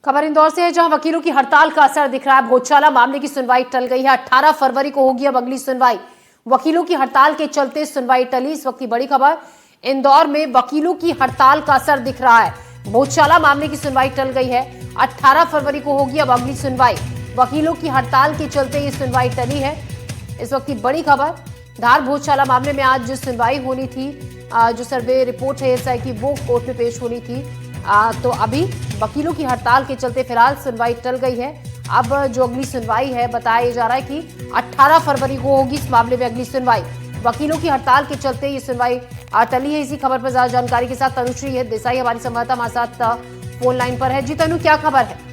खबर इंदौर से है, जहां वकीलों की हड़ताल का असर दिख रहा है। भोजशाला मामले की सुनवाई टल गई है। 18 फरवरी को होगी अब अगली सुनवाई। वकीलों की हड़ताल के चलते सुनवाई टली। इस वक्त की बड़ी खबर, इंदौर में वकीलों की हड़ताल का असर दिख रहा है। भोजशाला मामले की सुनवाई टल गई है। 18 फरवरी को होगी अब अगली सुनवाई। वकीलों की हड़ताल के चलते ये सुनवाई टली है। इस वक्त की बड़ी खबर, धार भोजशाला मामले में आज सुनवाई होनी थी, जो सर्वे रिपोर्ट है एएसआई की वो कोर्ट में पेश होनी थी, तो अभी वकीलों की हड़ताल के चलते फिलहाल सुनवाई टल गई है। अब जो अगली सुनवाई है, बताया जा रहा है कि 18 फरवरी को होगी इस मामले में अगली सुनवाई। वकीलों की हड़ताल के चलते ये सुनवाई टली है। इसी खबर पर ज्यादा जानकारी के साथ तनुश्री देसाई हमारी संवाददाता हमारे साथ फोन लाइन पर है। जी तनु, क्या खबर है?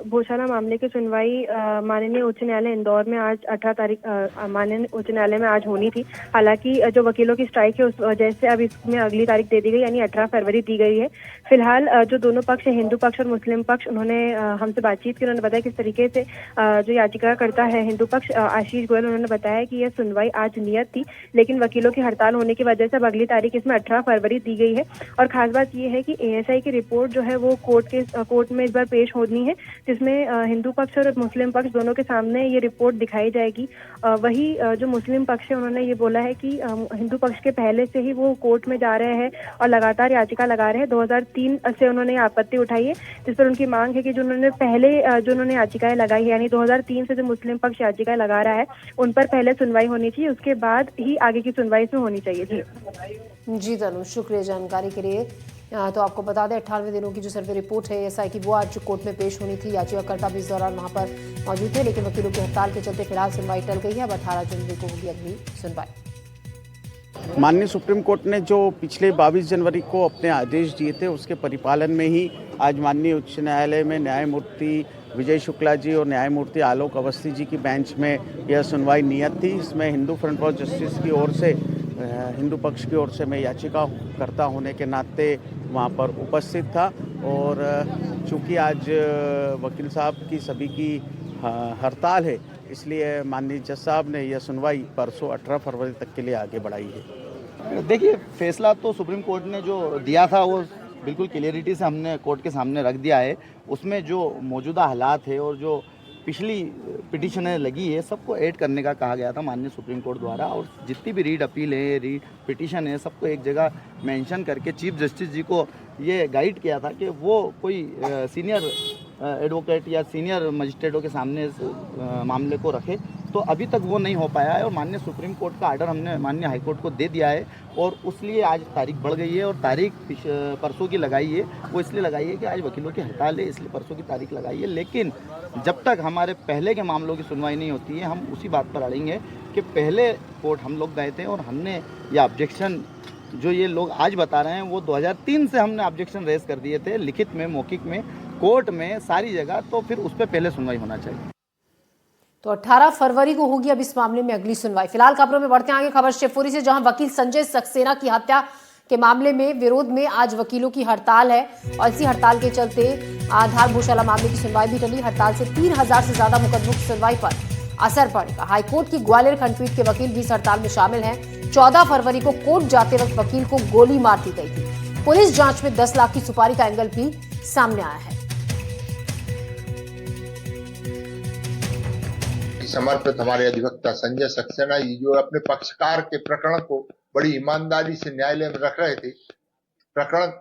भोजशाला मामले की सुनवाई माननीय उच्च न्यायालय इंदौर में आज 18 तारीख माननीय उच्च न्यायालय में आज होनी थी। हालांकि जो वकीलों की स्ट्राइक है उस वजह से अब इसमें अगली तारीख दे दी गई, यानी 18 फरवरी दी गई है। फिलहाल जो दोनों पक्ष है, हिंदू पक्ष और मुस्लिम पक्ष, उन्होंने हमसे बातचीत की। उन्होंने बताया किस तरीके से जो याचिका करता है हिंदू पक्ष आशीष गोयल, उन्होंने बताया कि यह सुनवाई आज नियत थी, लेकिन वकीलों की हड़ताल होने की वजह से अब अगली तारीख इसमें 18 फरवरी दी गई है। और खास बात यह है कि एएसआई की रिपोर्ट जो है वो कोर्ट में इस बार पेश होनी है, जिसमें हिंदू पक्ष और मुस्लिम पक्ष दोनों के सामने ये रिपोर्ट दिखाई जाएगी। वही जो मुस्लिम पक्ष है, उन्होंने ये बोला है कि हिंदू पक्ष के पहले से ही वो कोर्ट में जा रहे हैं और लगातार याचिका लगा रहे हैं। 2003 से उन्होंने आपत्ति उठाई है, जिस पर उनकी मांग है कि जो उन्होंने याचिकाएं लगाई है, यानी 2003 से जो मुस्लिम पक्ष याचिकाएं लगा रहा है, उन पर पहले सुनवाई होनी चाहिए, उसके बाद ही आगे की सुनवाई इसमें होनी चाहिए। जी तनु, शुक्रिया जानकारी के लिए। तो आपको बता दें, 18वें दिनों की जो सर्वे रिपोर्ट है एएसआई की वो आज कोर्ट में पेश होनी थी। याचिकाकर्ता भी इस दौरान वहां पर मौजूद थे, लेकिन वकीलों की हड़ताल के चलते फिलहाल सुनवाई टल गई है। अब 18 जनवरी को होगी अगली सुनवाई। माननीय सुप्रीम कोर्ट ने जो पिछले 22 जनवरी को अपने आदेश दिए थे, उसके परिपालन में ही आज माननीय उच्च न्यायालय में न्यायमूर्ति विजय शुक्ला जी और न्यायमूर्ति आलोक अवस्थी जी की बेंच में यह सुनवाई नियत थी। इसमें हिंदू फ्रंट फॉर जस्टिस की ओर से, हिंदू पक्ष की ओर से मैं याचिकाकर्ता होने के नाते वहाँ पर उपस्थित था। और चूँकि आज वकील साहब की सभी की हड़ताल है, इसलिए माननीय जज साहब ने यह सुनवाई परसों 18 फरवरी तक के लिए आगे बढ़ाई है। देखिए, फैसला तो सुप्रीम कोर्ट ने जो दिया था वो बिल्कुल क्लियरिटी से हमने कोर्ट के सामने रख दिया है। उसमें जो मौजूदा हालात है और जो पिछली पिटिशनें लगी है, सबको ऐड करने का कहा गया था माननीय सुप्रीम कोर्ट द्वारा। और जितनी भी रीड अपील है, रीड पिटिशन है, सबको एक जगह मेंशन करके चीफ जस्टिस जी को ये गाइड किया था कि वो कोई सीनियर एडवोकेट या सीनियर मजिस्ट्रेटों के सामने इस मामले को रखे। तो अभी तक वो नहीं हो पाया है और माननीय सुप्रीम कोर्ट का आर्डर हमने माननीय हाई कोर्ट को दे दिया है। और उसलिए आज तारीख बढ़ गई है और तारीख परसों की लगाई है। वो इसलिए लगाई है कि आज वकीलों की हड़ताल है, इसलिए परसों की तारीख लगाई है। लेकिन जब तक हमारे पहले के मामलों की सुनवाई नहीं होती है, हम उसी बात पर अड़ेंगे कि पहले कोर्ट हम लोग गए थे और हमने यह ऑब्जेक्शन जो ये लोग आज बता रहे हैं, वो 2003 से हमने ऑब्जेक्शन रेज कर दिए थे, लिखित में, मौखिक में, कोर्ट में, सारी जगह। तो फिर उस पर पहले सुनवाई होना चाहिए। तो 18 फरवरी को होगी अब इस मामले में अगली सुनवाई। फिलहाल खबरों में बढ़ते हैं आगे। खबर शिवपुरी से, जहां वकील संजय सक्सेना की हत्या के मामले में विरोध में आज वकीलों की हड़ताल है और इसी हड़ताल के चलते धार भोजशाला मामले की सुनवाई भी टली। हड़ताल से 3000 से ज्यादा मुकदमों की सुनवाई पर असर पड़ेगा। हाईकोर्ट की ग्वालियर खंडपीठ के वकील भी इस हड़ताल में शामिल हैं। 14 फरवरी को कोर्ट जाते वक्त वकील को गोली मार दी गई थी। पुलिस जांच में 10 लाख की सुपारी का एंगल भी सामने आया है। समर्पित हमारे अधिवक्ता संजय सक्सेना जी, जो अपने पक्षकार के प्रकरण को बड़ी ईमानदारी से न्यायालय में रख रहे थे। प्रकरण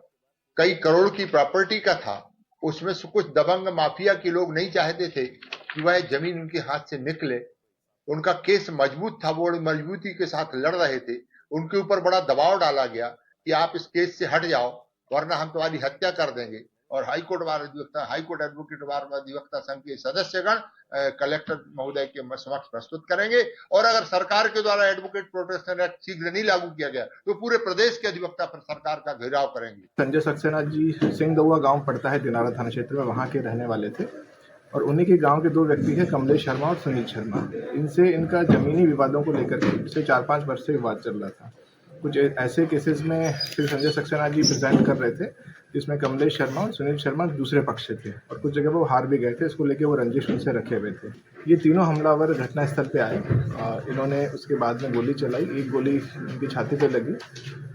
कई करोड़ की प्रॉपर्टी का था। उसमें से कुछ दबंग माफिया के लोग नहीं चाहते थे कि वह जमीन उनके हाथ से निकले। उनका केस मजबूत था, वो मजबूती के साथ लड़ रहे थे। उनके ऊपर बड़ा दबाव डाला गया कि आप इस केस से हट जाओ, वरना हम तुम्हारी हत्या कर देंगे। और हाईकोर्ट एडवोकेट बार अधिवक्ता संघ के सदस्यगण कलेक्टर महोदय के समक्ष प्रस्तुत करेंगे। और अगर सरकार के द्वारा एडवोकेट प्रोटेक्शन एक्ट शीघ्र नहीं लागू किया गया, तो पूरे प्रदेश के अधिवक्ता पर सरकार का घेराव करेंगे। संजय सक्सेना जी सिंह दउआ गांव पड़ता है, दिनारा थाना क्षेत्र में, वहां के रहने वाले थे। और उन्हीं के गांव के दो व्यक्ति हैं, कमलेश शर्मा और सुनील शर्मा। इनसे इनका जमीनी विवादों को लेकर के पिछले 4-5 वर्ष से विवाद चल रहा था। कुछ ऐसे केसेस में श्री संजय सक्सेना जी प्रेजेंट कर रहे थे, जिसमें कमलेश शर्मा और सुनील शर्मा दूसरे पक्ष से थे और कुछ जगह वो हार भी गए थे। इसको लेके वो रंजिश उनसे रखे हुए थे। ये तीनों हमलावर घटनास्थल पे आए। इन्होंने उसके बाद में गोली चलाई। एक गोली उनकी छाती पे लगी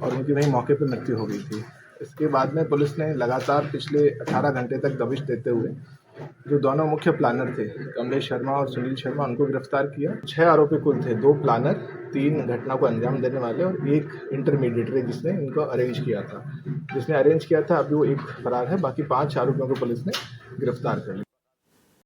और उनकी वहीं मौके पे मृत्यु हो गई थी। इसके बाद में पुलिस ने लगातार पिछले 18 घंटे तक दबिश देते हुए जो दोनों मुख्य प्लानर थे, कमलेश शर्मा और सुनील शर्मा, उनको गिरफ्तार किया। 6 आरोपी कुल थे, 2 प्लानर, 3 घटना को अंजाम देने वाले और 1 इंटरमीडिएटरी जिसने इनको अरेंज किया था। जिसने अरेंज किया था अभी वो 1 फरार है, बाकी 5 आरोपियों को पुलिस ने गिरफ्तार कर लिया।